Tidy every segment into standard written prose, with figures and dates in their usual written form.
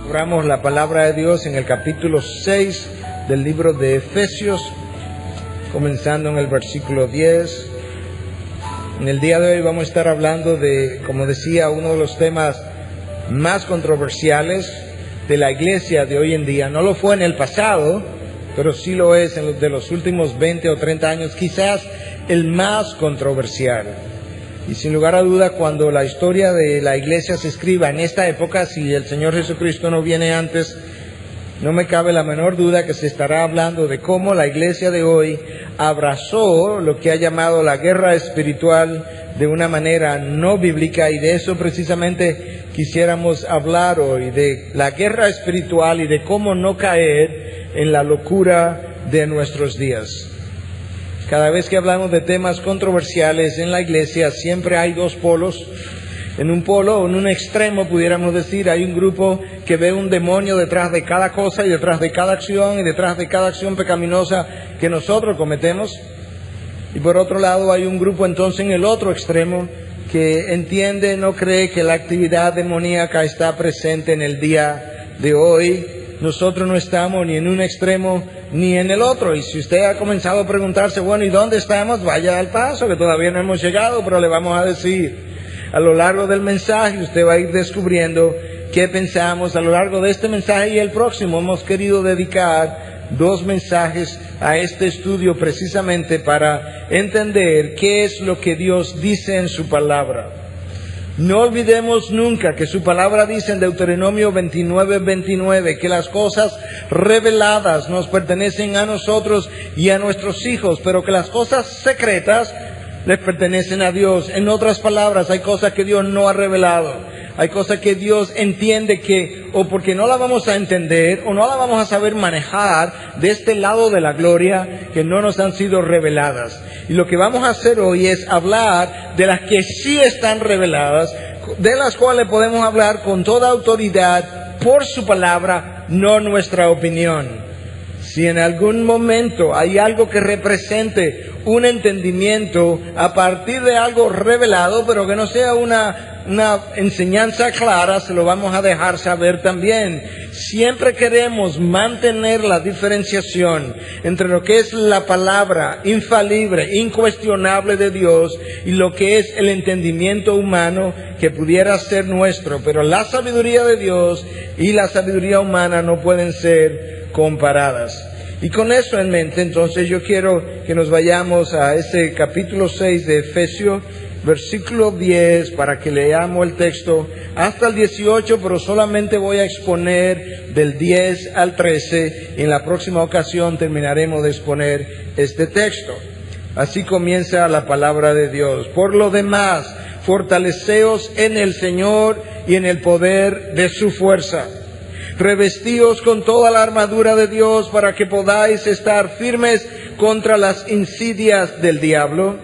Abramos la palabra de Dios en el capítulo 6 del libro de Efesios, comenzando en el versículo 10. En el día de hoy vamos a estar hablando de, como decía, uno de los temas más controversiales de la iglesia de hoy en día. No lo fue en el pasado, pero sí lo es en los de los últimos 20 o 30 años, quizás el más controversial. Y sin lugar a duda, cuando la historia de la iglesia se escriba en esta época, si el Señor Jesucristo no viene antes, no me cabe la menor duda que se estará hablando de cómo la iglesia de hoy abrazó lo que ha llamado la guerra espiritual de una manera no bíblica, y de eso precisamente quisiéramos hablar hoy, de la guerra espiritual y de cómo no caer en la locura de nuestros días. Cada vez que hablamos de temas controversiales en la iglesia, siempre hay dos polos. En un polo, en un extremo, pudiéramos decir, hay un grupo que ve un demonio detrás de cada cosa y detrás de cada acción y detrás de cada acción pecaminosa que nosotros cometemos. Y por otro lado, hay un grupo entonces en el otro extremo que entiende, no cree que la actividad demoníaca está presente en el día de hoy. Nosotros no estamos ni en un extremo ni en el otro. Y si usted ha comenzado a preguntarse, bueno, ¿y dónde estamos? Vaya al paso, que todavía no hemos llegado, pero le vamos a decir. A lo largo del mensaje usted va a ir descubriendo qué pensamos. A lo largo de este mensaje y el próximo hemos querido dedicar 2 mensajes a este estudio precisamente para entender qué es lo que Dios dice en su palabra. No olvidemos nunca que su palabra dice en Deuteronomio 29:29 que las cosas reveladas nos pertenecen a nosotros y a nuestros hijos, pero que las cosas secretas les pertenecen a Dios. En otras palabras, hay cosas que Dios no ha revelado. Hay cosas que Dios entiende que, o porque no la vamos a entender, o no la vamos a saber manejar de este lado de la gloria, que no nos han sido reveladas. Y lo que vamos a hacer hoy es hablar de las que sí están reveladas, de las cuales podemos hablar con toda autoridad por su palabra, no nuestra opinión. Si en algún momento hay algo que represente un entendimiento a partir de algo revelado, pero que no sea una enseñanza clara, se lo vamos a dejar saber también. Siempre queremos mantener la diferenciación entre lo que es la palabra infalible, incuestionable de Dios, y lo que es el entendimiento humano que pudiera ser nuestro. Pero la sabiduría de Dios y la sabiduría humana no pueden ser comparadas. Y con eso en mente, entonces yo quiero que nos vayamos a ese capítulo 6 de Efesios, versículo 10, para que leamos el texto hasta el 18, pero solamente voy a exponer del 10 al 13, y en la próxima ocasión terminaremos de exponer este texto. Así comienza la palabra de Dios. Por lo demás, fortaleceos en el Señor y en el poder de su fuerza. Revestíos con toda la armadura de Dios para que podáis estar firmes contra las insidias del diablo.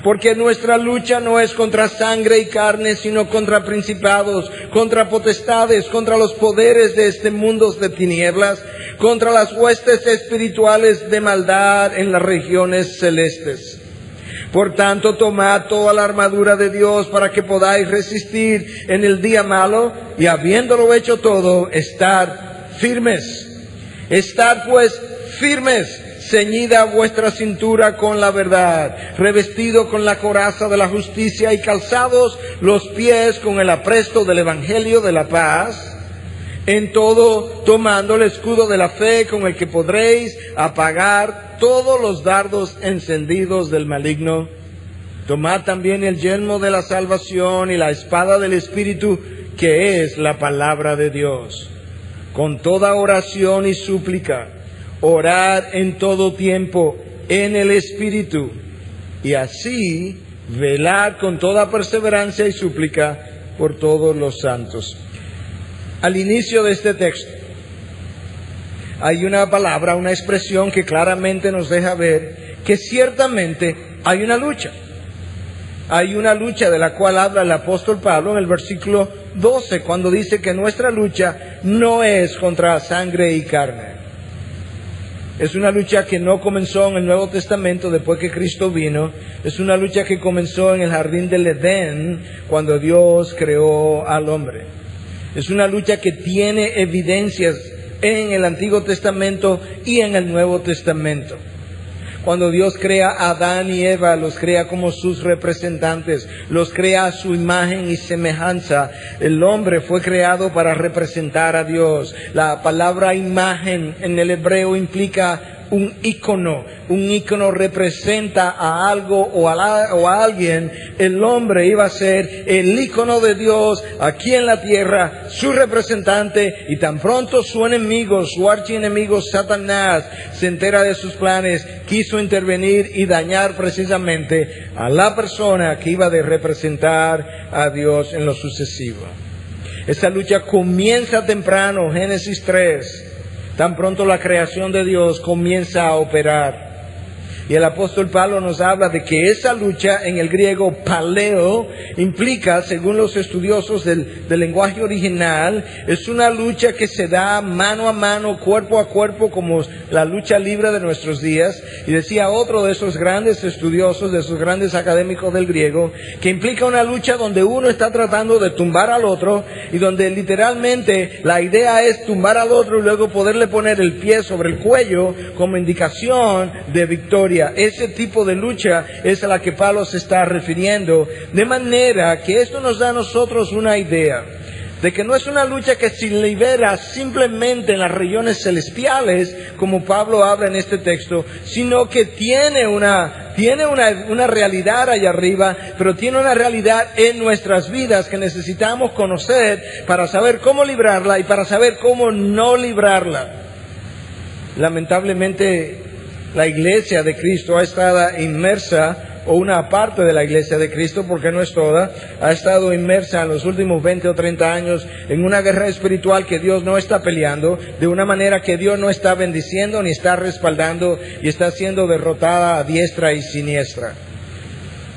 Porque nuestra lucha no es contra sangre y carne, sino contra principados, contra potestades, contra los poderes de este mundo de tinieblas, contra las huestes espirituales de maldad en las regiones celestes. Por tanto, tomad toda la armadura de Dios para que podáis resistir en el día malo, y habiéndolo hecho todo, estar firmes. Estad pues firmes, ceñida vuestra cintura con la verdad, revestido con la coraza de la justicia y calzados los pies con el apresto del evangelio de la paz. En todo, tomando el escudo de la fe con el que podréis apagar todos los dardos encendidos del maligno. Tomad también el yelmo de la salvación y la espada del Espíritu, que es la palabra de Dios. Con toda oración y súplica, orad en todo tiempo en el Espíritu, y así velad con toda perseverancia y súplica por todos los santos. Al inicio de este texto hay una palabra, una expresión que claramente nos deja ver que ciertamente hay una lucha. Hay una lucha de la cual habla el apóstol Pablo en el versículo 12, cuando dice que nuestra lucha no es contra sangre y carne. Es una lucha que no comenzó en el Nuevo Testamento después que Cristo vino. Es una lucha que comenzó en el jardín del Edén, cuando Dios creó al hombre. Es una lucha que tiene evidencias en el Antiguo Testamento y en el Nuevo Testamento. Cuando Dios crea a Adán y Eva, los crea como sus representantes, los crea a su imagen y semejanza. El hombre fue creado para representar a Dios. La palabra imagen en el hebreo implica un ícono. Un ícono representa a algo o a alguien. El hombre iba a ser el ícono de Dios aquí en la tierra, su representante, y tan pronto su enemigo, su archienemigo Satanás, se entera de sus planes, quiso intervenir y dañar precisamente a la persona que iba a representar a Dios en lo sucesivo. Esta lucha comienza temprano, Génesis 3. Tan pronto la creación de Dios comienza a operar. Y el apóstol Pablo nos habla de que esa lucha, en el griego paleo, implica, según los estudiosos del lenguaje original, es una lucha que se da mano a mano, cuerpo a cuerpo, como la lucha libre de nuestros días. Y decía otro de esos grandes estudiosos, de esos grandes académicos del griego, que implica una lucha donde uno está tratando de tumbar al otro, y donde literalmente la idea es tumbar al otro y luego poderle poner el pie sobre el cuello como indicación de victoria. Ese tipo de lucha es a la que Pablo se está refiriendo, de manera que esto nos da a nosotros una idea de que no es una lucha que se libera simplemente en las regiones celestiales, como Pablo habla en este texto, sino que tiene una realidad allá arriba, pero tiene una realidad en nuestras vidas que necesitamos conocer para saber cómo librarla y para saber cómo no librarla. Lamentablemente, la iglesia de Cristo ha estado inmersa, o una parte de la iglesia de Cristo, porque no es toda, ha estado inmersa en los últimos 20 o 30 años en una guerra espiritual que Dios no está peleando, de una manera que Dios no está bendiciendo ni está respaldando, y está siendo derrotada a diestra y siniestra.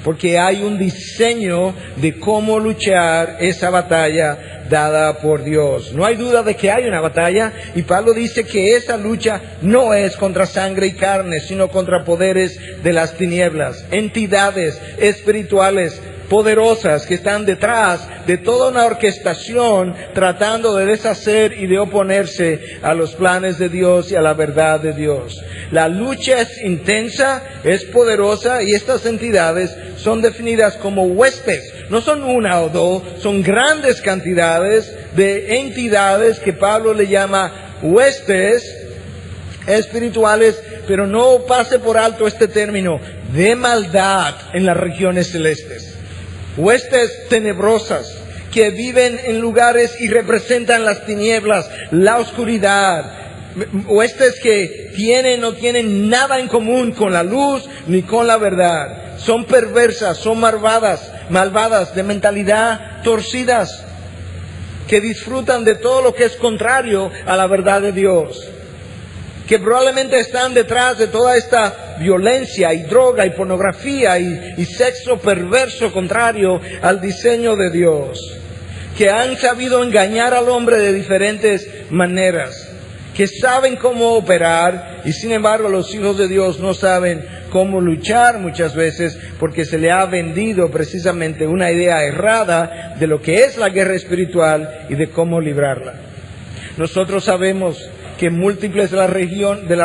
Porque hay un diseño de cómo luchar esa batalla dada por Dios. No hay duda de que hay una batalla, y Pablo dice que esa lucha no es contra sangre y carne, sino contra poderes de las tinieblas, entidades espirituales poderosas que están detrás de toda una orquestación tratando de deshacer y de oponerse a los planes de Dios y a la verdad de Dios. La lucha es intensa, es poderosa, y estas entidades son definidas como huestes. No son una o dos, son grandes cantidades de entidades que Pablo le llama huestes espirituales, pero no pase por alto este término, de maldad en las regiones celestes. Huestes tenebrosas que viven en lugares y representan las tinieblas, la oscuridad. Huestes que no tienen nada en común con la luz ni con la verdad. Son perversas, son malvadas, de mentalidad torcidas, que disfrutan de todo lo que es contrario a la verdad de Dios, que probablemente están detrás de toda esta violencia y droga y pornografía y sexo perverso contrario al diseño de Dios, que han sabido engañar al hombre de diferentes maneras, que saben cómo operar, y sin embargo los hijos de Dios no saben cómo luchar muchas veces, porque se le ha vendido precisamente una idea errada de lo que es la guerra espiritual y de cómo librarla. Nosotros sabemos que múltiples de las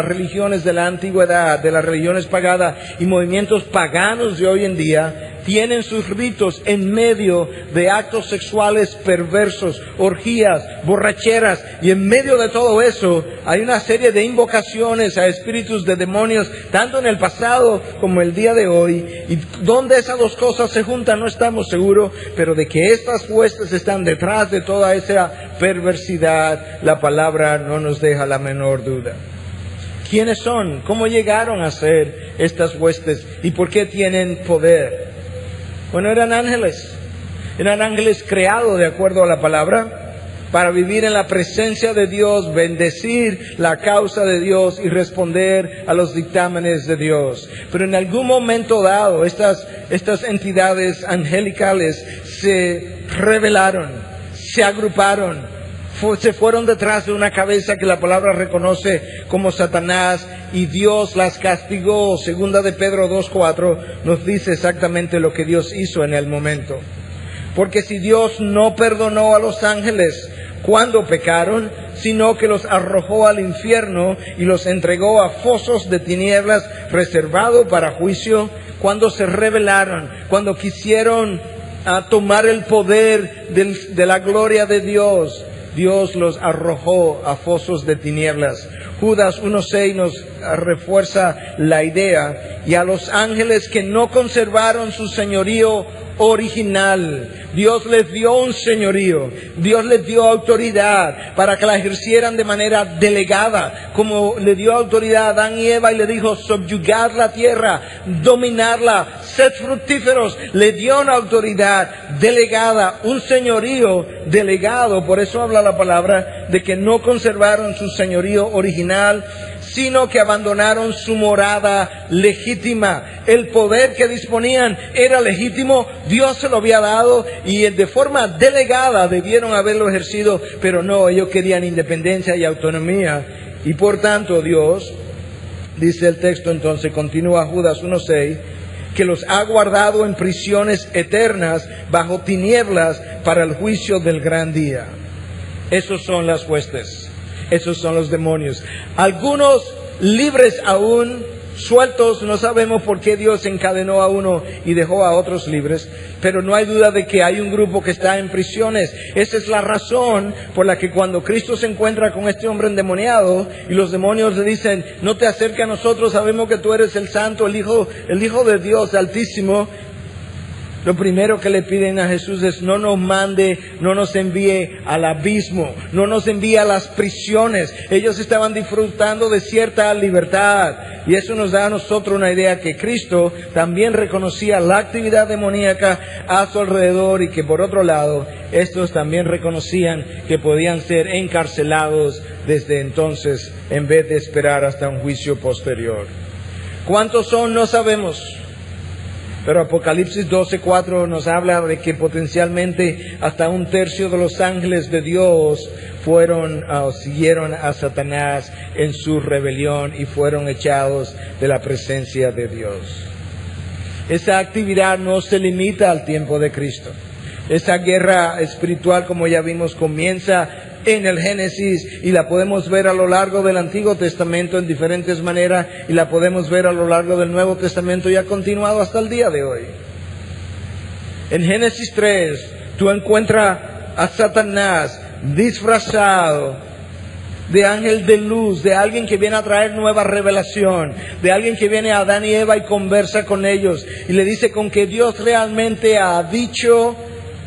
religiones de la antigüedad, de las religiones paganas y movimientos paganos de hoy en día, tienen sus ritos en medio de actos sexuales perversos, orgías, borracheras, y en medio de todo eso hay una serie de invocaciones a espíritus de demonios, tanto en el pasado como el día de hoy. Y dónde esas dos cosas se juntan no estamos seguros, pero de que estas huestes están detrás de toda esa perversidad, la palabra no nos deja la menor duda. ¿Quiénes son? ¿Cómo llegaron a ser estas huestes? ¿Y por qué tienen poder? Bueno, eran ángeles creados de acuerdo a la palabra, para vivir en la presencia de Dios, bendecir la causa de Dios y responder a los dictámenes de Dios. Pero en algún momento dado, estas entidades angelicales se rebelaron, se agruparon, se fueron detrás de una cabeza que la palabra reconoce como Satanás, y Dios las castigó. Segunda de Pedro 2:4 nos dice exactamente lo que Dios hizo en el momento. Porque si Dios no perdonó a los ángeles cuando pecaron, sino que los arrojó al infierno y los entregó a fosos de tinieblas reservados para juicio, cuando se rebelaron, cuando quisieron tomar el poder de la gloria de Dios. Dios los arrojó a fosos de tinieblas. Judas 1:6 nos refuerza la idea. Y a los ángeles que no conservaron su señorío original, Dios les dio un señorío, Dios les dio autoridad para que la ejercieran de manera delegada, como le dio autoridad a Adán y Eva y le dijo: subyugad la tierra, dominarla, sed fructíferos. Le dio una autoridad delegada, un señorío delegado. Por eso habla la palabra de que no conservaron su señorío original, sino que abandonaron su morada legítima. El poder que disponían era legítimo, Dios se lo había dado y de forma delegada debieron haberlo ejercido, pero no, ellos querían independencia y autonomía. Y por tanto Dios, dice el texto entonces, continúa Judas 1:6, que los ha guardado en prisiones eternas bajo tinieblas para el juicio del gran día. Esos son las huestes. Esos son los demonios. Algunos libres aún, sueltos. No sabemos por qué Dios encadenó a uno y dejó a otros libres, pero no hay duda de que hay un grupo que está en prisiones. Esa es la razón por la que cuando Cristo se encuentra con este hombre endemoniado y los demonios le dicen: no te acerques a nosotros, sabemos que tú eres el Santo, el Hijo de Dios Altísimo. Lo primero que le piden a Jesús es: no nos mande, no nos envíe al abismo, no nos envíe a las prisiones. Ellos estaban disfrutando de cierta libertad, y eso nos da a nosotros una idea que Cristo también reconocía la actividad demoníaca a su alrededor, y que por otro lado estos también reconocían que podían ser encarcelados desde entonces en vez de esperar hasta un juicio posterior. ¿Cuántos son? No sabemos. Pero Apocalipsis 12:4 nos habla de que potencialmente hasta 1/3 de los ángeles de Dios siguieron a Satanás en su rebelión y fueron echados de la presencia de Dios. Esa actividad no se limita al tiempo de Cristo. Esa guerra espiritual, como ya vimos, comienza en el Génesis y la podemos ver a lo largo del Antiguo Testamento en diferentes maneras, y la podemos ver a lo largo del Nuevo Testamento y ha continuado hasta el día de hoy. En Génesis 3 tú encuentras a Satanás disfrazado de ángel de luz, de alguien que viene a traer nueva revelación, de alguien que viene a Adán y Eva y conversa con ellos y le dice con que Dios realmente ha dicho.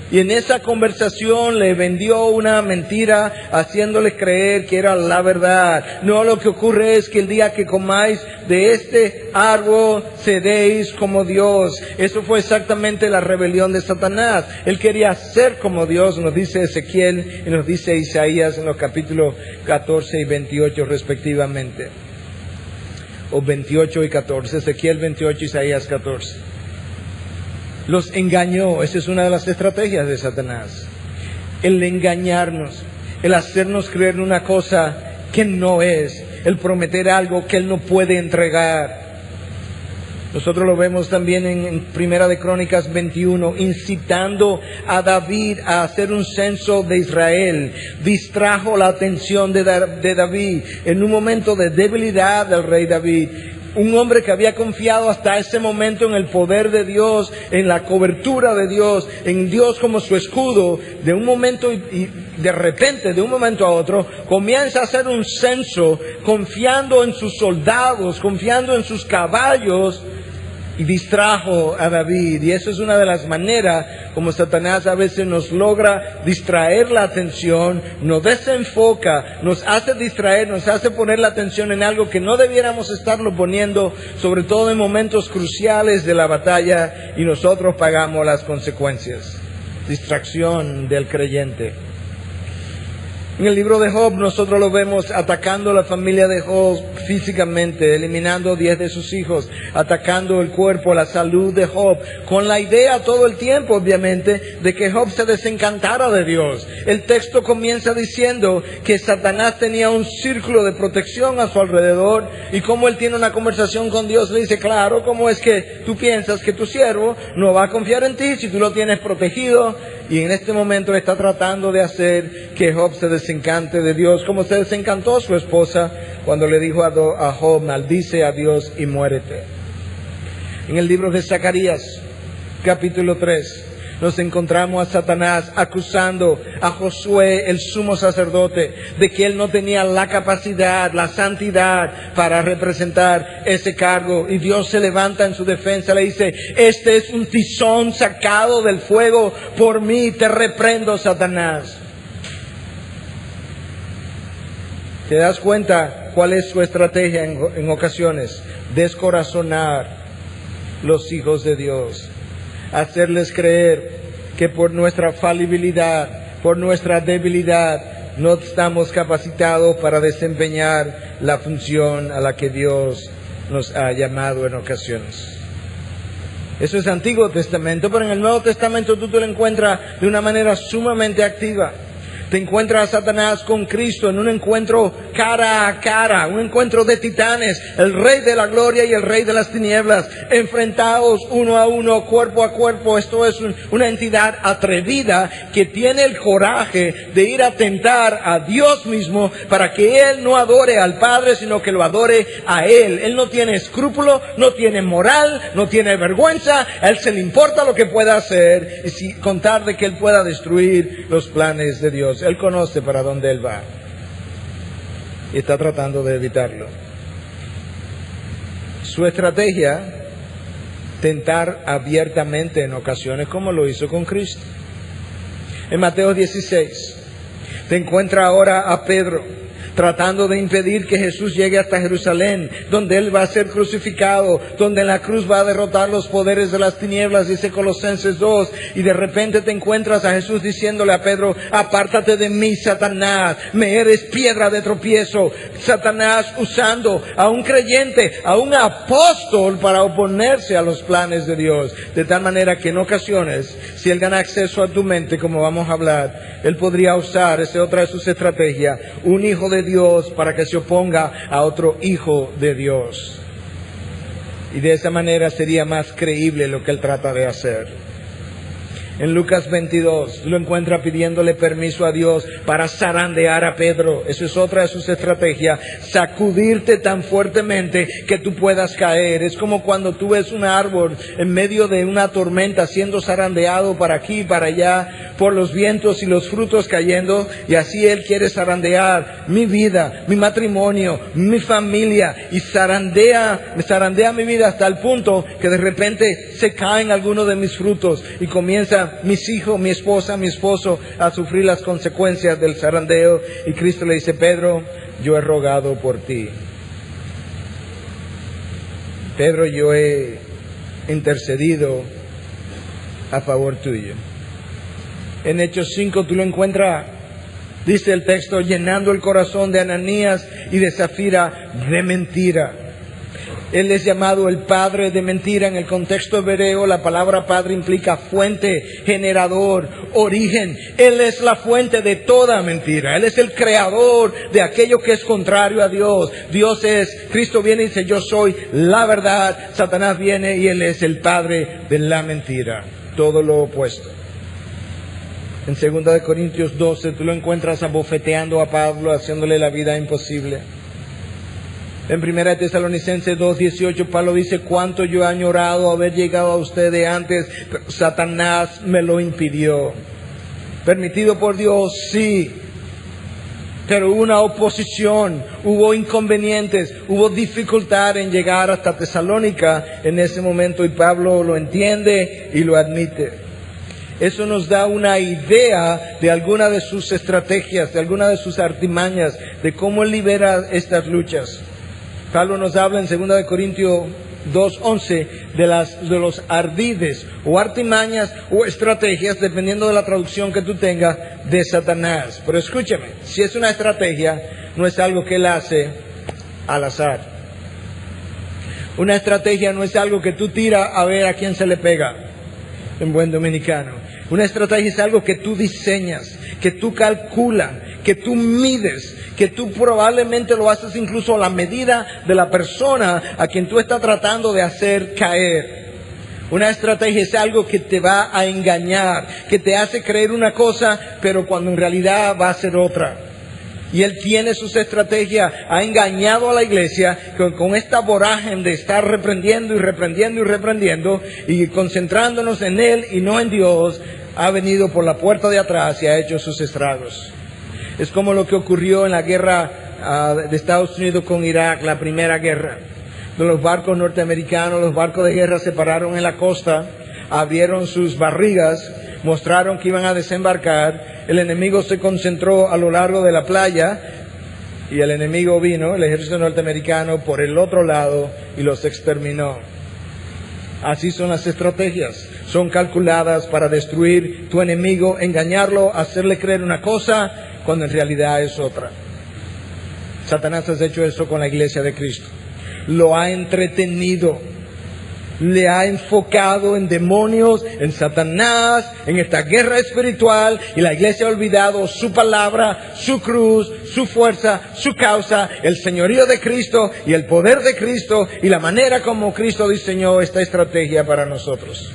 Y en esa conversación le vendió una mentira, haciéndole creer que era la verdad. No, lo que ocurre es que el día que comáis de este árbol seréis como Dios. Eso fue exactamente la rebelión de Satanás. Él quería ser como Dios, nos dice Ezequiel y nos dice Isaías en los capítulos 14 y 28 respectivamente. O 28 y 14, Ezequiel 28, Isaías 14. Los engañó. Esa es una de las estrategias de Satanás. El engañarnos, el hacernos creer una cosa que no es, el prometer algo que Él no puede entregar. Nosotros lo vemos también en Primera de Crónicas 21, incitando a David a hacer un censo de Israel. Distrajo la atención de David en un momento de debilidad del rey David. Un hombre que había confiado hasta ese momento en el poder de Dios, en la cobertura de Dios, en Dios como su escudo. De un momento y de repente, de un momento a otro, comienza a hacer un censo confiando en sus soldados, confiando en sus caballos, y distrajo a David. Y eso es una de las maneras como Satanás a veces nos logra distraer la atención, nos desenfoca, nos hace distraer, nos hace poner la atención en algo que no debiéramos estarlo poniendo, sobre todo en momentos cruciales de la batalla, y nosotros pagamos las consecuencias. Distracción del creyente. En el libro de Job nosotros lo vemos atacando a la familia de Job físicamente, eliminando 10 de sus hijos, atacando el cuerpo, la salud de Job, con la idea todo el tiempo, obviamente, de que Job se desencantara de Dios. El texto comienza diciendo que Satanás tenía un círculo de protección a su alrededor, y como él tiene una conversación con Dios, le dice, claro, ¿cómo es que tú piensas que tu siervo no va a confiar en ti si tú lo tienes protegido? Y en este momento está tratando de hacer que Job se desencante de Dios, como se desencantó su esposa cuando le dijo a Job, maldice a Dios y muérete. En el libro de Zacarías, capítulo 3, nos encontramos a Satanás acusando a Josué, el sumo sacerdote, de que él no tenía la capacidad, la santidad para representar ese cargo. Y Dios se levanta en su defensa, le dice, este es un tizón sacado del fuego por mí, te reprendo, Satanás. ¿Te das cuenta cuál es su estrategia en ocasiones? Descorazonar los hijos de Dios. Hacerles creer que por nuestra falibilidad, por nuestra debilidad, no estamos capacitados para desempeñar la función a la que Dios nos ha llamado en ocasiones. Eso es Antiguo Testamento, pero en el Nuevo Testamento tú te lo encuentras de una manera sumamente activa. Te encuentras a Satanás con Cristo en un encuentro cara a cara, un encuentro de titanes, el Rey de la Gloria y el Rey de las Tinieblas, enfrentados uno a uno, cuerpo a cuerpo. Esto es una entidad atrevida que tiene el coraje de ir a tentar a Dios mismo para que Él no adore al Padre, sino que lo adore a Él. Él no tiene escrúpulo, no tiene moral, no tiene vergüenza. A Él se le importa lo que pueda hacer y con tal de que Él pueda destruir los planes de Dios. Él conoce para dónde Él va y está tratando de evitarlo. Su estrategia, tentar abiertamente en ocasiones, como lo hizo con Cristo. En Mateo 16, te encuentra ahora a Pedro tratando de impedir que Jesús llegue hasta Jerusalén, donde Él va a ser crucificado, donde en la cruz va a derrotar los poderes de las tinieblas, dice Colosenses 2, y de repente te encuentras a Jesús diciéndole a Pedro, apártate de mí, Satanás, me eres piedra de tropiezo. Satanás usando a un creyente, a un apóstol para oponerse a los planes de Dios, de tal manera que en ocasiones, si Él gana acceso a tu mente, como vamos a hablar, Él podría usar, esa es otra de sus estrategias, un hijo de Dios para que se oponga a otro hijo de Dios. Y de esa manera sería más creíble lo que Él trata de hacer. En Lucas 22 lo encuentra pidiéndole permiso a Dios para zarandear a Pedro. Eso es otra de sus estrategias, sacudirte tan fuertemente que tú puedas caer. Es como cuando tú ves un árbol en medio de una tormenta siendo zarandeado para aquí y para allá por los vientos y los frutos cayendo, y así Él quiere zarandear mi vida, mi matrimonio, mi familia, y zarandea mi vida hasta el punto que de repente se caen algunos de mis frutos y comienza mis hijos, mi esposa, mi esposo a sufrir las consecuencias del zarandeo. Y Cristo le dice, Pedro, yo he rogado por ti. Pedro, yo he intercedido a favor tuyo. En Hechos 5 tú lo encuentras, dice el texto, llenando el corazón de Ananías y de Zafira de mentira. Él es llamado el padre de mentira. En el contexto hebreo, la palabra padre implica fuente, generador, origen. Él es la fuente de toda mentira. Él es el creador de aquello que es contrario a Dios. Cristo viene y dice, yo soy la verdad. Satanás viene y Él es el padre de la mentira. Todo lo opuesto. En 2 Corintios 12 tú lo encuentras abofeteando a Pablo, haciéndole la vida imposible. En 1 Tesalonicenses 2:18 Pablo dice, cuánto yo he añorado haber llegado a ustedes antes, pero Satanás me lo impidió. Permitido por Dios, sí, pero hubo una oposición, hubo inconvenientes, hubo dificultad en llegar hasta Tesalónica en ese momento, y Pablo lo entiende y lo admite. Eso nos da una idea de alguna de sus estrategias, de alguna de sus artimañas, de cómo él libera estas luchas. Pablo nos habla en 2 Corintios 2:11 de los ardides o artimañas o estrategias, dependiendo de la traducción que tú tengas, de Satanás. Pero escúchame, si es una estrategia, no es algo que él hace al azar. Una estrategia no es algo que tú tiras a ver a quién se le pega, en buen dominicano. Una estrategia es algo que tú diseñas, que tú calculas, que tú mides, que tú probablemente lo haces incluso a la medida de la persona a quien tú estás tratando de hacer caer. Una estrategia es algo que te va a engañar, que te hace creer una cosa, pero cuando en realidad va a ser otra. Y él tiene sus estrategias, ha engañado a la iglesia con esta vorágine de estar reprendiendo y reprendiendo y reprendiendo y concentrándonos en él y no en Dios. Ha venido por la puerta de atrás y ha hecho sus estragos. Es como lo que ocurrió en la guerra de Estados Unidos con Irak, la primera guerra. Los barcos norteamericanos, los barcos de guerra se pararon en la costa, abrieron sus barrigas, mostraron que iban a desembarcar. El enemigo se concentró a lo largo de la playa y el enemigo vino, el ejército norteamericano, por el otro lado y los exterminó. Así son las estrategias. Son calculadas para destruir tu enemigo, engañarlo, hacerle creer una cosa cuando en realidad es otra. Satanás ha hecho eso con la iglesia de Cristo. Lo ha entretenido. Le ha enfocado en demonios, en Satanás, en esta guerra espiritual, y la iglesia ha olvidado su palabra, su cruz, su fuerza, su causa, el señorío de Cristo y el poder de Cristo y la manera como Cristo diseñó esta estrategia para nosotros.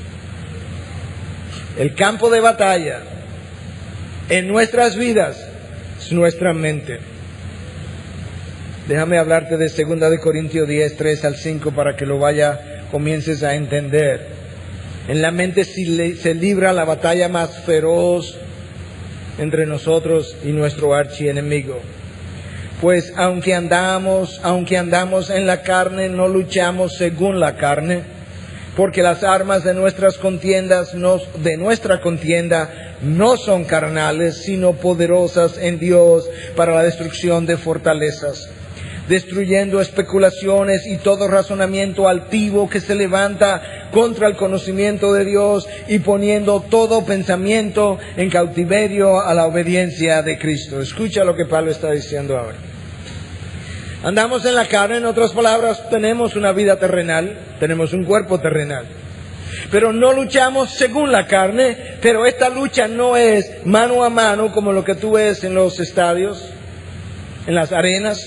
El campo de batalla en nuestras vidas es nuestra mente. Déjame hablarte de 2 de Corintios 10, 3 al 5 para que lo comiences a entender. En la mente se libra la batalla más feroz entre nosotros y nuestro archienemigo. Pues aunque andamos en la carne, no luchamos según la carne, porque las armas de nuestra contienda no son carnales, sino poderosas en Dios para la destrucción de fortalezas, destruyendo especulaciones y todo razonamiento altivo que se levanta contra el conocimiento de Dios y poniendo todo pensamiento en cautiverio a la obediencia de Cristo. Escucha lo que Pablo está diciendo ahora. Andamos en la carne, en otras palabras, tenemos una vida terrenal, tenemos un cuerpo terrenal. Pero no luchamos según la carne, pero esta lucha no es mano a mano como lo que tú ves en los estadios, en las arenas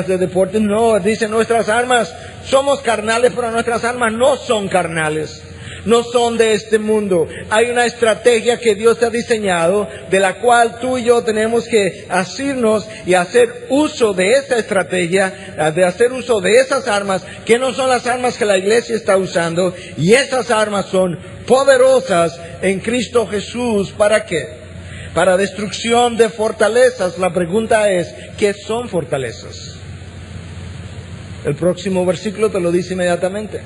de deporte. No, dice nuestras armas somos carnales, pero nuestras armas no son carnales, no son de este mundo. Hay una estrategia que Dios ha diseñado, de la cual tú y yo tenemos que asirnos y hacer uso de esa estrategia, de hacer uso de esas armas, que no son las armas que la iglesia está usando, y esas armas son poderosas en Cristo Jesús. ¿Para qué? Para destrucción de fortalezas. La pregunta es, ¿qué son fortalezas? El próximo versículo te lo dice inmediatamente.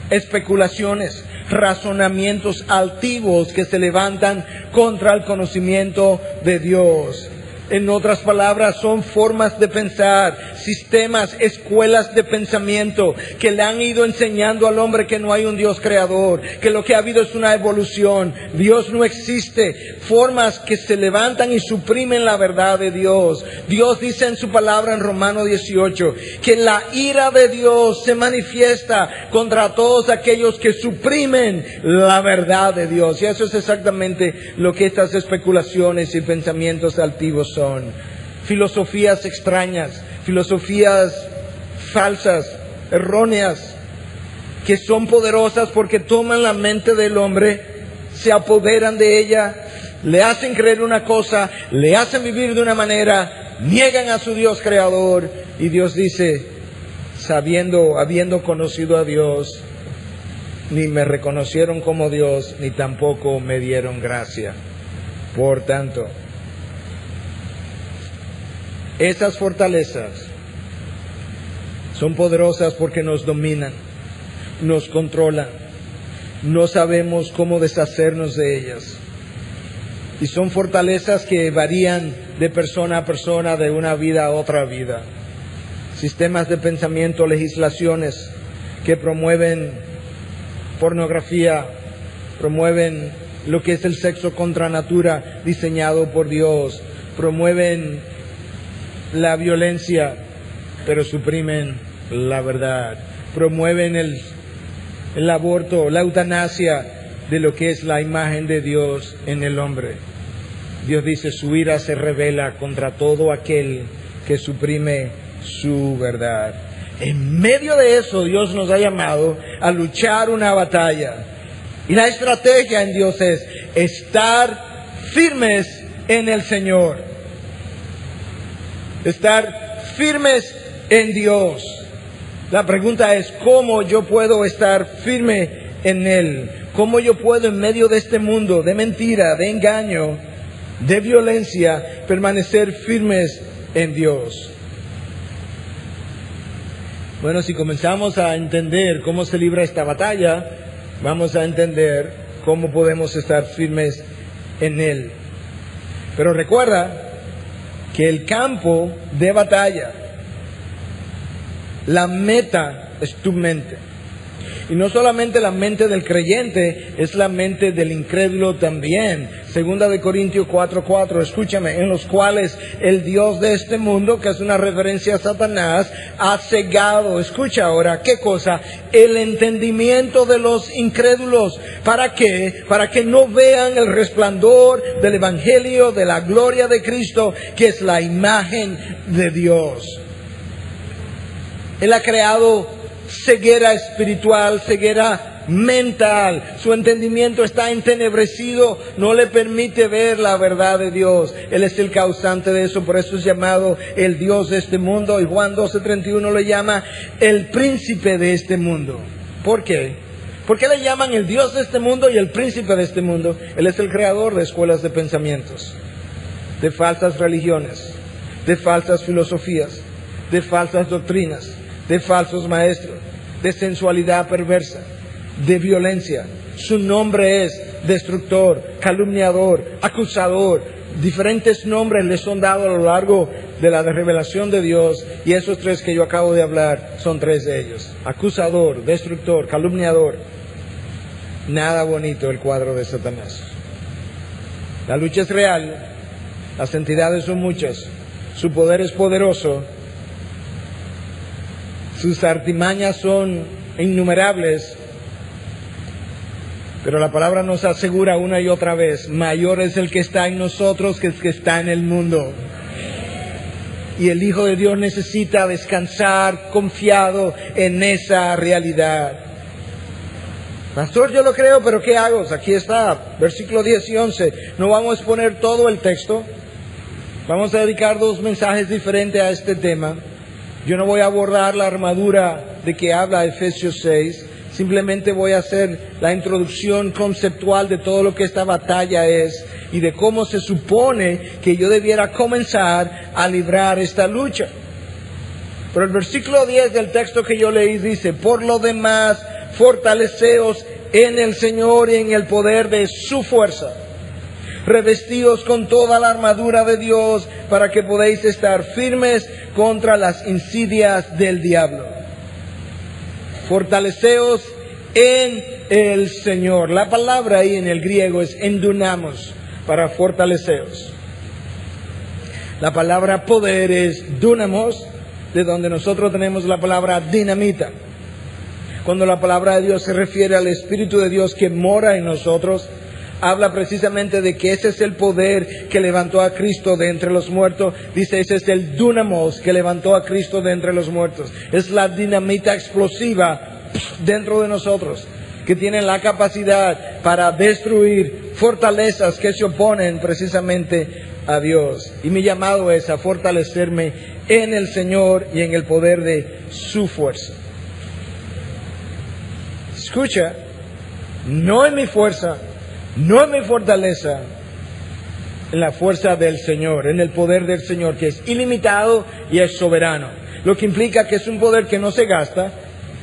Especulaciones, razonamientos altivos que se levantan contra el conocimiento de Dios. En otras palabras, son formas de pensar, sistemas, escuelas de pensamiento que le han ido enseñando al hombre que no hay un Dios creador, que lo que ha habido es una evolución, Dios no existe, formas que se levantan y suprimen la verdad de Dios. Dios dice en su palabra en Romanos 18 que la ira de Dios se manifiesta contra todos aquellos que suprimen la verdad de Dios. Y eso es exactamente lo que estas especulaciones y pensamientos altivos son. Filosofías extrañas, filosofías falsas, erróneas, que son poderosas porque toman la mente del hombre, se apoderan de ella, le hacen creer una cosa, le hacen vivir de una manera, niegan a su Dios creador, y Dios dice, habiendo conocido a Dios, ni me reconocieron como Dios, ni tampoco me dieron gracia. Por tanto, esas fortalezas son poderosas porque nos dominan, nos controlan, no sabemos cómo deshacernos de ellas. Y son fortalezas que varían de persona a persona, de una vida a otra vida. Sistemas de pensamiento, legislaciones, que promueven pornografía, promueven lo que es el sexo contra natura diseñado por Dios, promueven la violencia, pero suprimen la verdad, promueven el aborto, la eutanasia de lo que es la imagen de Dios en el hombre. Dios dice, su ira se revela contra todo aquel que suprime su verdad. En medio de eso, Dios nos ha llamado a luchar una batalla. Y la estrategia en Dios es estar firmes en el Señor. Estar firmes en Dios. La pregunta es, ¿cómo yo puedo estar firme en Él? ¿Cómo yo puedo en medio de este mundo de mentira, de engaño, de violencia, permanecer firmes en Dios? Bueno, si comenzamos a entender cómo se libra esta batalla, vamos a entender cómo podemos estar firmes en Él. Pero recuerda que el campo de batalla, la meta es tu mente. Y no solamente la mente del creyente, es la mente del incrédulo también. Segunda de Corintios 4:4, escúchame, en los cuales el Dios de este mundo, que es una referencia a Satanás, ha cegado, escucha ahora, ¿qué cosa? El entendimiento de los incrédulos. ¿Para qué? Para que no vean el resplandor del Evangelio, de la gloria de Cristo, que es la imagen de Dios. Él ha creado ceguera espiritual, ceguera mental. Su entendimiento está entenebrecido, no le permite ver la verdad de Dios. Él es el causante de eso, por eso es llamado el Dios de este mundo. Y Juan 12:31 le llama el príncipe de este mundo. ¿Por qué? ¿Por qué le llaman el Dios de este mundo y el príncipe de este mundo? Él es el creador de escuelas de pensamientos, de falsas religiones, de falsas filosofías, de falsas doctrinas, de falsos maestros, de sensualidad perversa, de violencia. Su nombre es destructor, calumniador, acusador. Diferentes nombres le son dados a lo largo de la revelación de Dios, y esos tres que yo acabo de hablar son tres de ellos: acusador, destructor, calumniador. Nada bonito el cuadro de Satanás. La lucha es real, las entidades son muchas, su poder es poderoso, sus artimañas son innumerables, pero la palabra nos asegura una y otra vez, mayor es el que está en nosotros que el que está en el mundo. Y el Hijo de Dios necesita descansar confiado en esa realidad. Pastor, yo lo creo, pero ¿qué hago? Aquí está, versículo 10 y 11. No vamos a exponer todo el texto. Vamos a dedicar 2 mensajes diferentes a este tema. Yo no voy a abordar la armadura de que habla Efesios 6, simplemente voy a hacer la introducción conceptual de todo lo que esta batalla es y de cómo se supone que yo debiera comenzar a librar esta lucha. Pero el versículo 10 del texto que yo leí dice, por lo demás, fortaleceos en el Señor y en el poder de su fuerza. Revestidos con toda la armadura de Dios para que podáis estar firmes contra las insidias del diablo. Fortaleceos en el Señor. La palabra ahí en el griego es endunamos, para fortaleceos. La palabra poder es dunamos, de donde nosotros tenemos la palabra dinamita. Cuando la palabra de Dios se refiere al Espíritu de Dios que mora en nosotros, habla precisamente de que ese es el poder que levantó a Cristo de entre los muertos. Dice, ese es el dunamos que levantó a Cristo de entre los muertos. Es la dinamita explosiva dentro de nosotros, que tiene la capacidad para destruir fortalezas que se oponen precisamente a Dios. Y mi llamado es a fortalecerme en el Señor y en el poder de su fuerza. Escucha, no en mi fuerza, no en mi fortaleza, en la fuerza del Señor, en el poder del Señor, que es ilimitado y es soberano. Lo que implica que es un poder que no se gasta,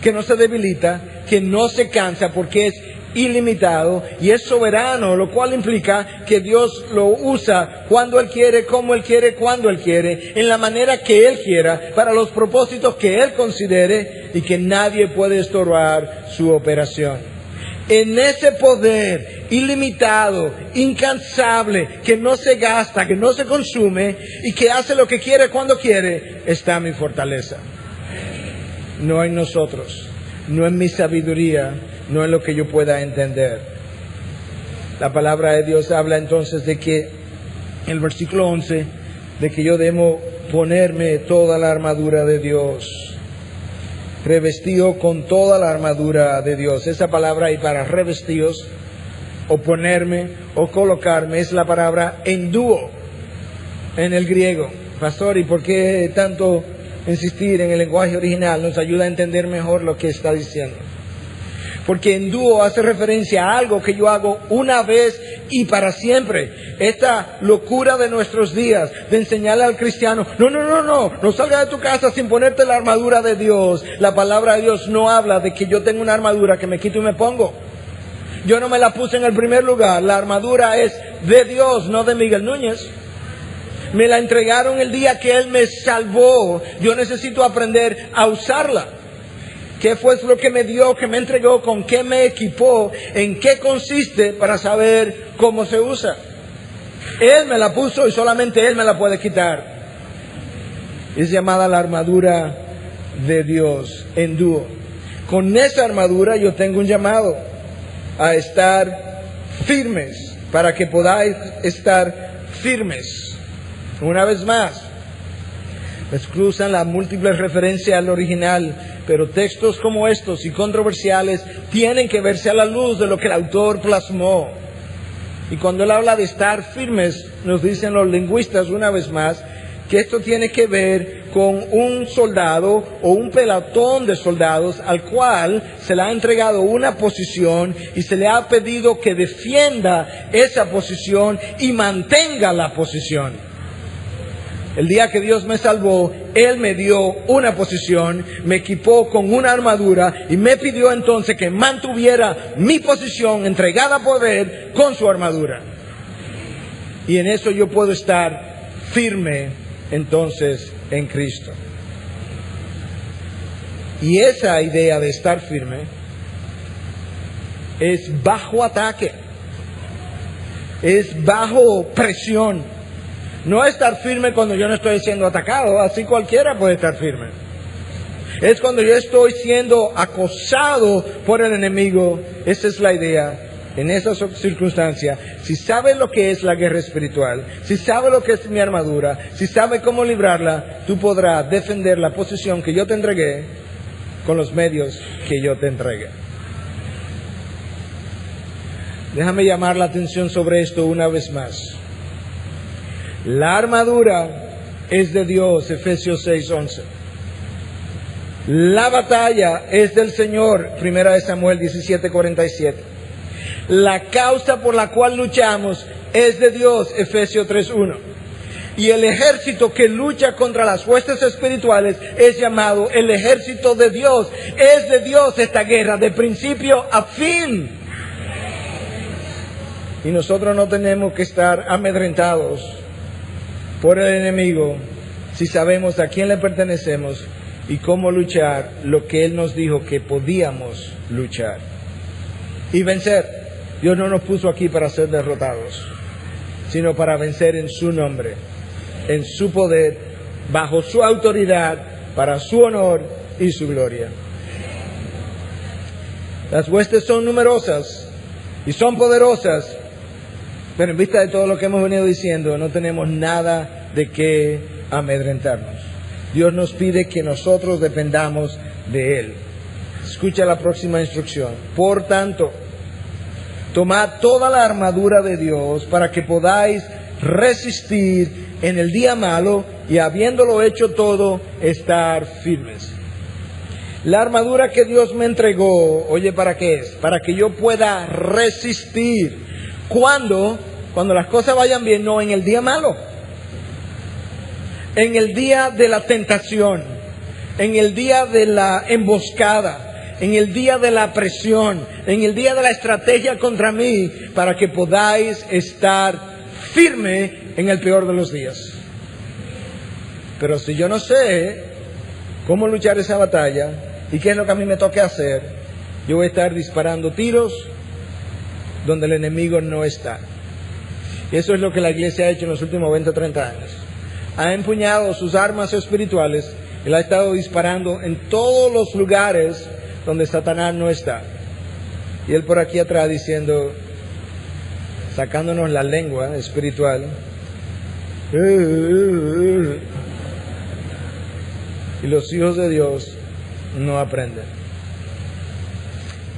que no se debilita, que no se cansa, porque es ilimitado y es soberano, lo cual implica que Dios lo usa cuando Él quiere, como Él quiere, cuando Él quiere, en la manera que Él quiera, para los propósitos que Él considere y que nadie puede estorbar su operación. En ese poder ilimitado, incansable, que no se gasta, que no se consume y que hace lo que quiere cuando quiere, está mi fortaleza. No en nosotros, no en mi sabiduría, no en lo que yo pueda entender. La palabra de Dios habla entonces de que, en el versículo 11, de que yo debo ponerme toda la armadura de Dios, revestido con toda la armadura de Dios. Esa palabra ahí para revestidos, o ponerme, o colocarme, es la palabra enduo en el griego. Pastor, ¿y por qué tanto insistir en el lenguaje original? Nos ayuda a entender mejor lo que está diciendo. Porque enduo hace referencia a algo que yo hago una vez y para siempre. Esta locura de nuestros días de enseñarle al cristiano, no salga de tu casa sin ponerte la armadura de Dios. La palabra de Dios no habla de que yo tengo una armadura que me quito y me pongo. Yo no me la puse en el primer lugar. La armadura es de Dios, no de Miguel Núñez. Me la entregaron el día que Él me salvó. Yo necesito aprender a usarla. ¿Qué fue lo que me dio, que me entregó, con qué me equipó, en qué consiste para saber cómo se usa? Él me la puso y solamente Él me la puede quitar. Es llamada la armadura de Dios, enduo. Con esa armadura yo tengo un llamado a estar firmes, para que podáis estar firmes. Una vez más, exclusan las múltiples referencias al original, pero textos como estos y controversiales tienen que verse a la luz de lo que el autor plasmó. Y cuando él habla de estar firmes, nos dicen los lingüistas una vez más, que esto tiene que ver con un soldado o un pelotón de soldados al cual se le ha entregado una posición y se le ha pedido que defienda esa posición y mantenga la posición. El día que Dios me salvó, Él me dio una posición, me equipó con una armadura y me pidió entonces que mantuviera mi posición entregada por Él con su armadura. Y en eso yo puedo estar firme entonces en Cristo. Y esa idea de estar firme es bajo ataque, es bajo presión. No estar firme cuando yo no estoy siendo atacado, así cualquiera puede estar firme. Es cuando yo estoy siendo acosado por el enemigo. Esa es la idea. En esas circunstancias, si sabe lo que es la guerra espiritual, si sabe lo que es mi armadura, si sabe cómo librarla, tú podrás defender la posición que yo te entregué con los medios que yo te entregué. Déjame llamar la atención sobre esto una vez más. La armadura es de Dios, Efesios 6:11. La batalla es del Señor, 1 Samuel 17:47. La causa por la cual luchamos es de Dios, Efesios 3:1. Y el ejército que lucha contra las huestes espirituales es llamado el ejército de Dios. Es de Dios esta guerra, de principio a fin. Y nosotros no tenemos que estar amedrentados por el enemigo si sabemos a quién le pertenecemos y cómo luchar lo que Él nos dijo que podíamos luchar y vencer. Dios no nos puso aquí para ser derrotados, sino para vencer en su nombre, en su poder, bajo su autoridad, para su honor y su gloria. Las huestes son numerosas y son poderosas, pero en vista de todo lo que hemos venido diciendo, no tenemos nada de qué amedrentarnos. Dios nos pide que nosotros dependamos de Él. Escucha la próxima instrucción. Por tanto, tomad toda la armadura de Dios para que podáis resistir en el día malo y habiéndolo hecho todo, estar firmes. La armadura que Dios me entregó, oye, ¿para qué es? Para que yo pueda resistir. ¿Cuándo? Cuando las cosas vayan bien, no en el día malo. En el día de la tentación, en el día de la emboscada, en el día de la presión, en el día de la estrategia contra mí, para que podáis estar firme en el peor de los días. Pero si yo no sé cómo luchar esa batalla y qué es lo que a mí me toque hacer, yo voy a estar disparando tiros donde el enemigo no está. Y eso es lo que la iglesia ha hecho en los últimos 20 o 30 años. Ha empuñado sus armas espirituales y la ha estado disparando en todos los lugares donde Satanás no está. Y él por aquí atrás diciendo, sacándonos la lengua espiritual. Y los hijos de Dios no aprenden.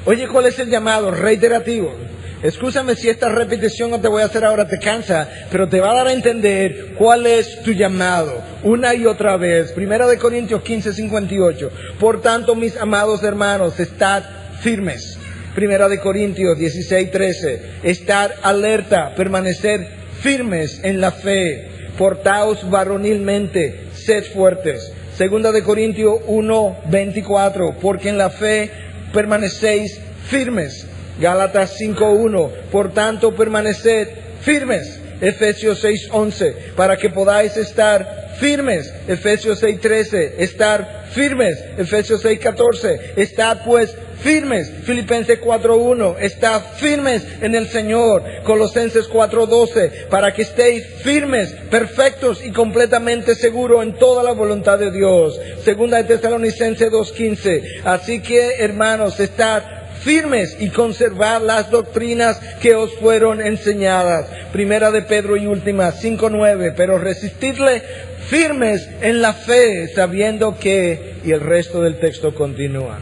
Oye, ¿cuál es el llamado? Reiterativo. Escúchame si esta repetición no te voy a hacer ahora te cansa, pero te va a dar a entender cuál es tu llamado. Una y otra vez. Primera de Corintios 15:58. Por tanto, mis amados hermanos, estad firmes. Primera de Corintios 16:13. Estar alerta, permanecer firmes en la fe. Portaos varonilmente, sed fuertes. Segunda de Corintios 1:24. Porque en la fe permanecéis firmes. Gálatas 5:1. Por tanto, permaneced firmes. Efesios 6:11. Para que podáis estar firmes. Efesios 6:13. Estar firmes. Efesios 6:14. Estad pues firmes. Filipenses 4:1. Estad firmes en el Señor. Colosenses 4:12. Para que estéis firmes, perfectos y completamente seguros en toda la voluntad de Dios. Segunda de Tesalonicenses 2:15. Así que, hermanos, estad firmes y conservar las doctrinas que os fueron enseñadas. Primera de Pedro y última 5:9. Pero resistidle firmes en la fe, sabiendo que, y el resto del texto continúa.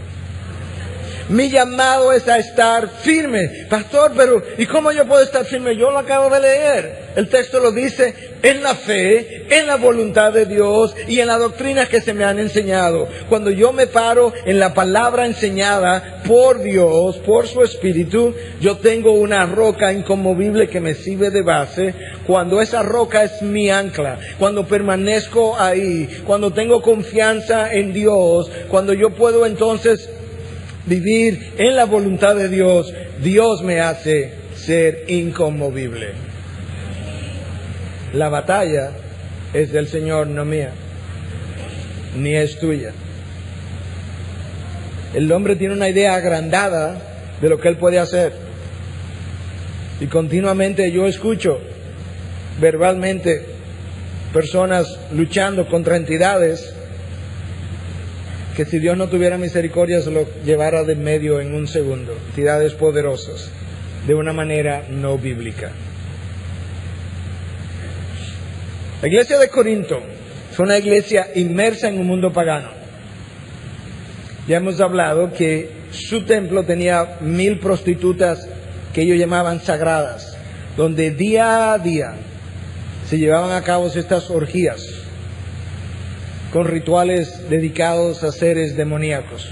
Mi llamado es a estar firme. Pastor, pero ¿y cómo yo puedo estar firme? Yo lo acabo de leer. El texto lo dice, en la fe, en la voluntad de Dios y en las doctrinas que se me han enseñado. Cuando yo me paro en la palabra enseñada por Dios, por su Espíritu, yo tengo una roca inconmovible que me sirve de base. Cuando esa roca es mi ancla, cuando permanezco ahí, cuando tengo confianza en Dios, cuando yo puedo entonces vivir en la voluntad de Dios, Dios me hace ser inconmovible. La batalla es del Señor, no mía, ni es tuya. El hombre tiene una idea agrandada de lo que él puede hacer. Y continuamente yo escucho verbalmente personas luchando contra entidades que si Dios no tuviera misericordia se lo llevara de medio en un segundo. Entidades poderosas, de una manera no bíblica. La iglesia de Corinto fue una iglesia inmersa en un mundo pagano. Ya hemos hablado que su templo tenía 1000 prostitutas que ellos llamaban sagradas, donde día a día se llevaban a cabo estas orgías con rituales dedicados a seres demoníacos.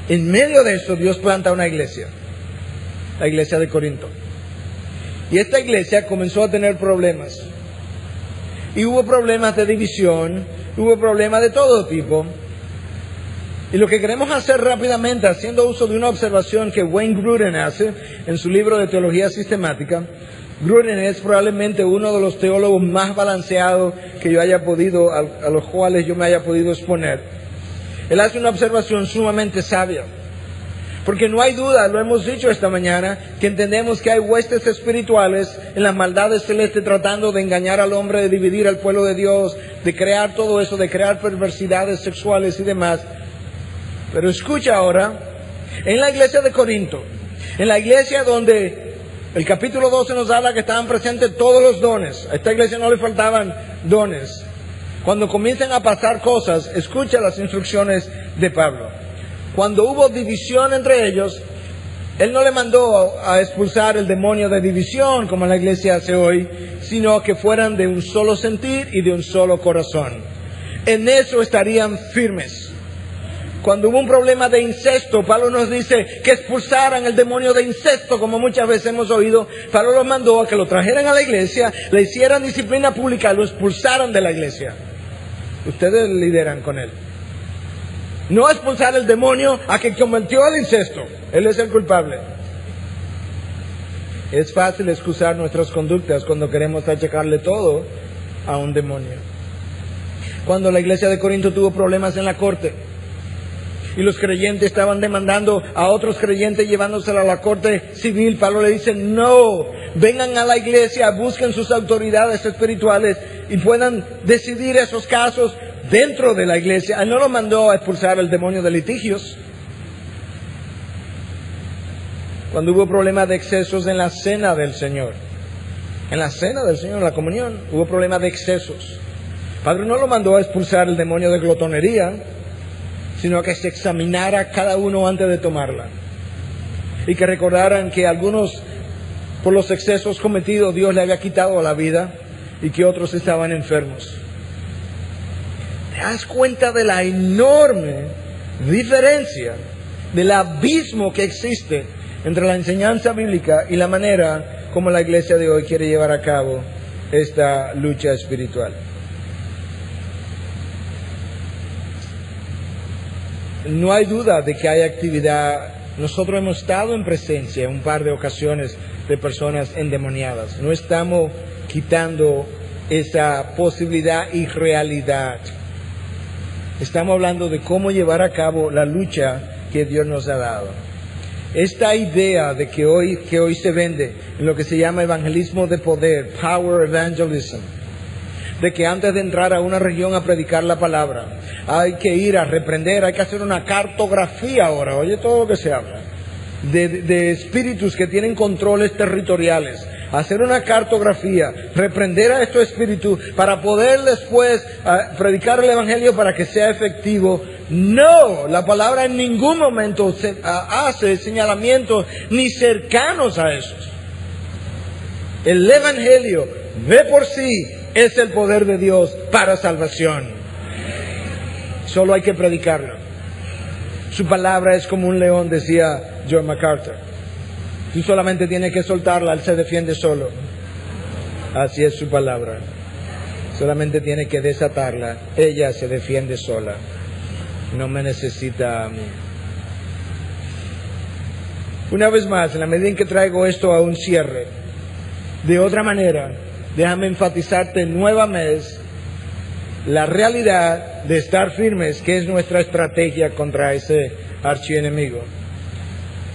En medio de eso, Dios planta una iglesia, la iglesia de Corinto. Y esta iglesia comenzó a tener problemas. Y hubo problemas de división, hubo problemas de todo tipo. Y lo que queremos hacer rápidamente, haciendo uso de una observación que Wayne Grudem hace en su libro de Teología Sistemática. Grudem es probablemente uno de los teólogos más balanceados que yo haya podido, a los cuales yo me haya podido exponer. Él hace una observación sumamente sabia. Porque no hay duda, lo hemos dicho esta mañana, que entendemos que hay huestes espirituales en las maldades celestes tratando de engañar al hombre, de dividir al pueblo de Dios, de crear todo eso, de crear perversidades sexuales y demás. Pero escucha ahora, en la iglesia de Corinto, en la iglesia donde el capítulo 12 nos habla que estaban presentes todos los dones, a esta iglesia no le faltaban dones. Cuando comiencen a pasar cosas, escucha las instrucciones de Pablo. Cuando hubo división entre ellos, él no le mandó a expulsar el demonio de división, como la iglesia hace hoy, sino que fueran de un solo sentir y de un solo corazón. En eso estarían firmes. Cuando hubo un problema de incesto, Pablo nos dice que expulsaran el demonio de incesto, como muchas veces hemos oído. Pablo los mandó a que lo trajeran a la iglesia, le hicieran disciplina pública, lo expulsaran de la iglesia. Ustedes lideran con él. No expulsar el demonio a que cometió el incesto. Él es el culpable. Es fácil excusar nuestras conductas cuando queremos achacarle todo a un demonio. Cuando la iglesia de Corinto tuvo problemas en la corte y los creyentes estaban demandando a otros creyentes llevándosela a la corte civil, Pablo le dice: no, vengan a la iglesia, busquen sus autoridades espirituales y puedan decidir esos casos dentro de la iglesia. Él no lo mandó a expulsar el demonio de litigios. Cuando hubo problemas de excesos en la cena del Señor, en la comunión, hubo problemas de excesos. Padre no lo mandó a expulsar el demonio de glotonería, sino a que se examinara cada uno antes de tomarla. Y que recordaran que algunos, por los excesos cometidos, Dios le había quitado la vida y que otros estaban enfermos. ¿Te das cuenta de la enorme diferencia, del abismo que existe entre la enseñanza bíblica y la manera como la iglesia de hoy quiere llevar a cabo esta lucha espiritual? No hay duda de que hay actividad. Nosotros hemos estado en presencia en un par de ocasiones de personas endemoniadas. No estamos quitando esa posibilidad y realidad. Estamos hablando de cómo llevar a cabo la lucha que Dios nos ha dado. Esta idea de que hoy se vende en lo que se llama evangelismo de poder, power evangelism, de que antes de entrar a una región a predicar la palabra, hay que ir a reprender, hay que hacer una cartografía ahora, oye todo lo que se habla, de espíritus que tienen controles territoriales, hacer una cartografía, reprender a estos espíritus para poder después predicar el evangelio para que sea efectivo. No, la palabra en ningún momento hace señalamientos ni cercanos a esos. El evangelio de por sí es el poder de Dios para salvación. Solo hay que predicarlo. Su palabra es como un león, decía John MacArthur. Tú solamente tienes que soltarla, él se defiende solo. Así es su palabra. Solamente tienes que desatarla, ella se defiende sola. No me necesita a mí. Una vez más, en la medida en que traigo esto a un cierre, de otra manera, déjame enfatizarte nuevamente la realidad de estar firmes, que es nuestra estrategia contra ese archienemigo.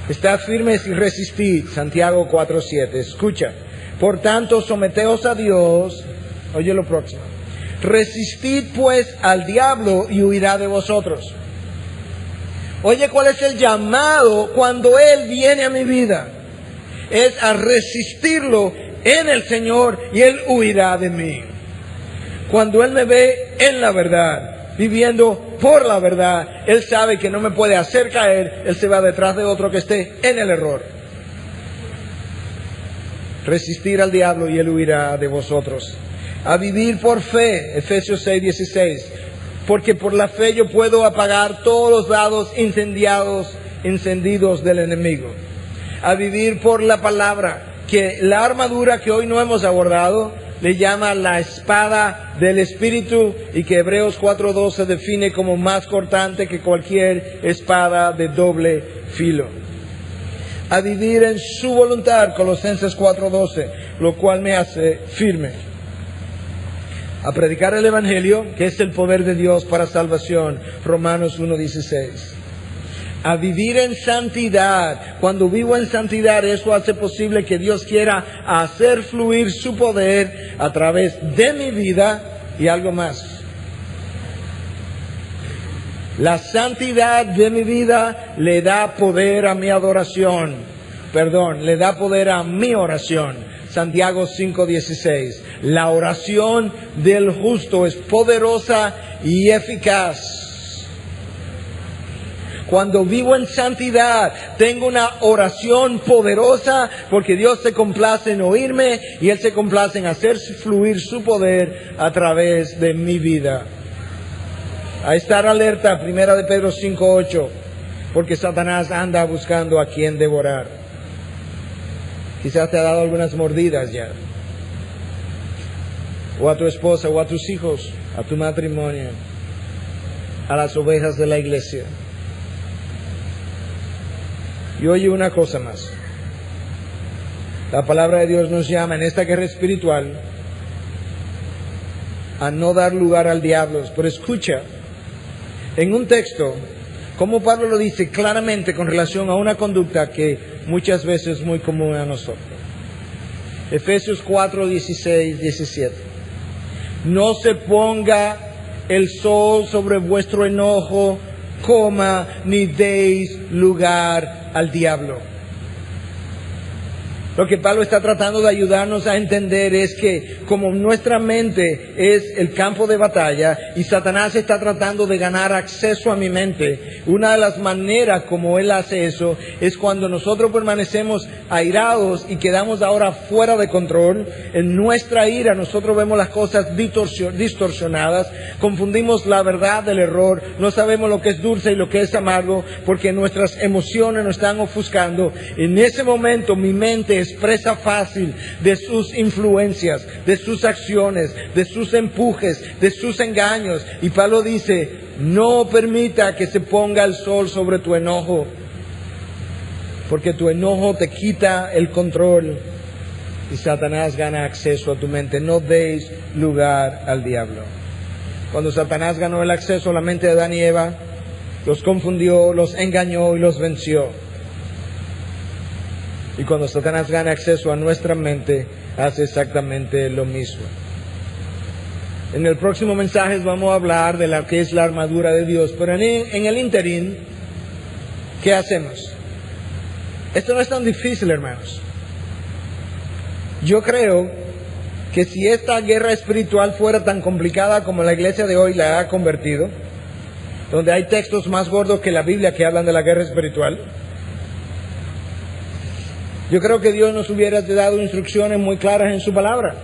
Estad firmes y resistid, Santiago 4:7. Escucha, por tanto, someteos a Dios. Oye lo próximo. Resistid pues al diablo y huirá de vosotros. Oye, ¿cuál es el llamado cuando Él viene a mi vida? Es a resistirlo en el Señor y Él huirá de mí. Cuando Él me ve en la verdad, viviendo por la verdad, Él sabe que no me puede hacer caer, Él se va detrás de otro que esté en el error. Resistir al diablo y Él huirá de vosotros. A vivir por fe, Efesios 6:16, porque por la fe yo puedo apagar todos los dardos encendidos del enemigo. A vivir por la palabra, que la armadura que hoy no hemos abordado le llama la espada del Espíritu y que Hebreos 4:12 define como más cortante que cualquier espada de doble filo. A vivir en su voluntad, Colosenses 4:12, lo cual me hace firme. A predicar el Evangelio, que es el poder de Dios para salvación, Romanos 1:16. A vivir en santidad. Cuando vivo en santidad, eso hace posible que Dios quiera hacer fluir su poder a través de mi vida y algo más. La santidad de mi vida le da poder a mi adoración. Le da poder a mi oración. Santiago 5:16. La oración del justo es poderosa y eficaz. Cuando vivo en santidad, tengo una oración poderosa porque Dios se complace en oírme y Él se complace en hacer fluir su poder a través de mi vida. A estar alerta, 1 de Pedro 5:8, porque Satanás anda buscando a quien devorar. Quizás te ha dado algunas mordidas ya. O a tu esposa, o a tus hijos, a tu matrimonio. a las ovejas de la iglesia. Y oye una cosa más. La palabra de Dios nos llama en esta guerra espiritual a no dar lugar al diablo. Pero escucha, en un texto, como Pablo lo dice claramente con relación a una conducta que muchas veces es muy común a nosotros. Efesios 4, 16, 17. No se ponga el sol sobre vuestro enojo, ni deis lugar al diablo. Lo que Pablo está tratando de ayudarnos a entender es que como nuestra mente es el campo de batalla y Satanás está tratando de ganar acceso a mi mente, una de las maneras como él hace eso es cuando nosotros permanecemos airados y quedamos ahora fuera de control. En nuestra ira nosotros vemos las cosas distorsionadas, confundimos la verdad del error, no sabemos lo que es dulce y lo que es amargo porque nuestras emociones nos están ofuscando. En ese momento mi mente es presa fácil de sus influencias, de sus acciones, de sus empujes, de sus engaños. Y Pablo dice, no permita que se ponga el sol sobre tu enojo, porque tu enojo te quita el control y Satanás gana acceso a tu mente. No deis lugar al diablo. Cuando Satanás ganó el acceso a la mente de Adán y Eva, los confundió, los engañó y los venció. Y cuando Satanás gana acceso a nuestra mente, hace exactamente lo mismo. En el próximo mensaje vamos a hablar de lo que es la armadura de Dios. Pero en el interín, ¿qué hacemos? Esto no es tan difícil, hermanos. Yo creo que si esta guerra espiritual fuera tan complicada como la iglesia de hoy la ha convertido, donde hay textos más gordos que la Biblia que hablan de la guerra espiritual, yo creo que Dios nos hubiera dado instrucciones muy claras en su palabra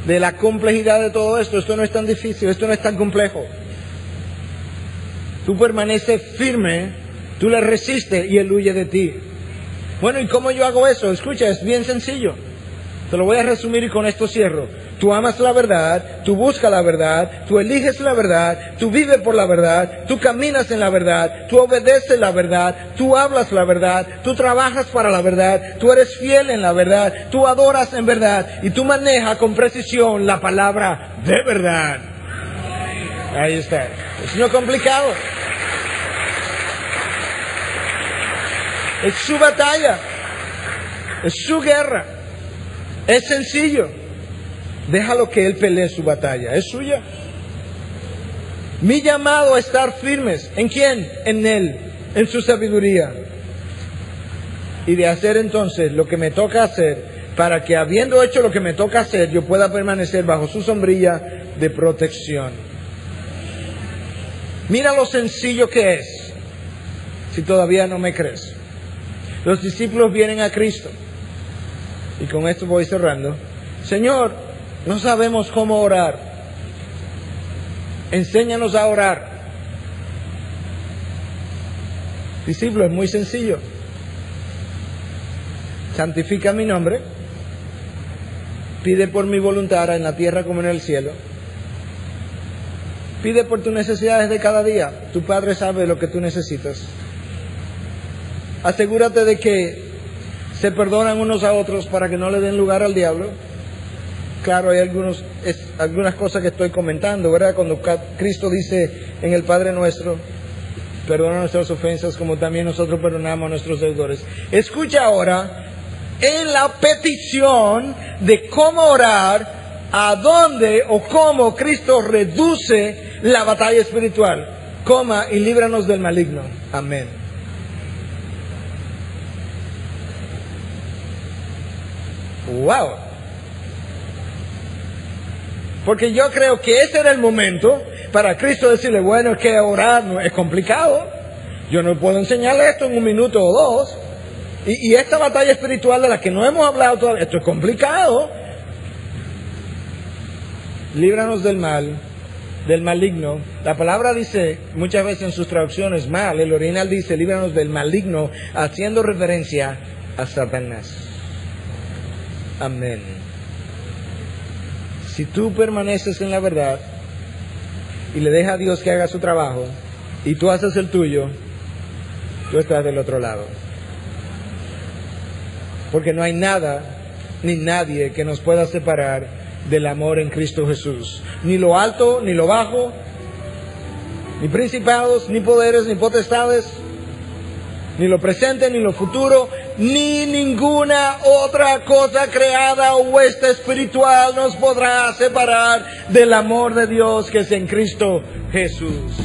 de la complejidad de todo esto. Esto no es tan difícil, esto no es tan complejo. Tú permaneces firme, tú le resistes y él huye de ti. Bueno, ¿y cómo yo hago eso? Escucha, es bien sencillo. Te lo voy a resumir y con esto cierro. Tú amas la verdad, tú buscas la verdad, tú eliges la verdad, tú vives por la verdad, tú caminas en la verdad, tú obedeces la verdad, tú hablas la verdad, tú trabajas para la verdad, tú eres fiel en la verdad, tú adoras en verdad y tú manejas con precisión la palabra de verdad. Ahí está. Es no complicado. Es su batalla, es su guerra, es sencillo. Déjalo que él pelee su batalla, es suya. Mi llamado a estar firmes, ¿en quién? En él, en su sabiduría. Y de hacer entonces lo que me toca hacer, para que habiendo hecho lo que me toca hacer, yo pueda permanecer bajo su sombrilla de protección. Mira lo sencillo que es, si todavía no me crees. Los discípulos vienen a Cristo, y con esto voy cerrando. Señor, no sabemos cómo orar. Enséñanos a orar. Discípulo, es muy sencillo. Santifica mi nombre. Pide por mi voluntad en la tierra como en el cielo. Pide por tus necesidades de cada día. Tu Padre sabe lo que tú necesitas. Asegúrate de que se perdonan unos a otros para que no le den lugar al diablo. Claro, hay algunas cosas que estoy comentando, ¿verdad? Cuando Cristo dice en el Padre Nuestro, perdona nuestras ofensas como también nosotros perdonamos a nuestros deudores. Escucha ahora, en la petición de cómo orar, a dónde o cómo Cristo reduce la batalla espiritual. Y líbranos del maligno. Amén. ¡Wow! Porque yo creo que ese era el momento para Cristo decirle, bueno, es que orar no es complicado. Yo no puedo enseñarle esto en un minuto o dos. Y esta batalla espiritual de la que no hemos hablado todavía, esto es complicado. Líbranos del mal, del maligno. La palabra dice muchas veces en sus traducciones mal. El original dice, líbranos del maligno, haciendo referencia a Satanás. Amén. Si tú permaneces en la verdad, y le deja a Dios que haga su trabajo, y tú haces el tuyo, tú estás del otro lado. Porque no hay nada ni nadie que nos pueda separar del amor en Cristo Jesús. Ni lo alto, ni lo bajo, ni principados, ni poderes, ni potestades, ni lo presente, ni lo futuro, ni ninguna otra cosa creada o hueste espiritual nos podrá separar del amor de Dios que es en Cristo Jesús.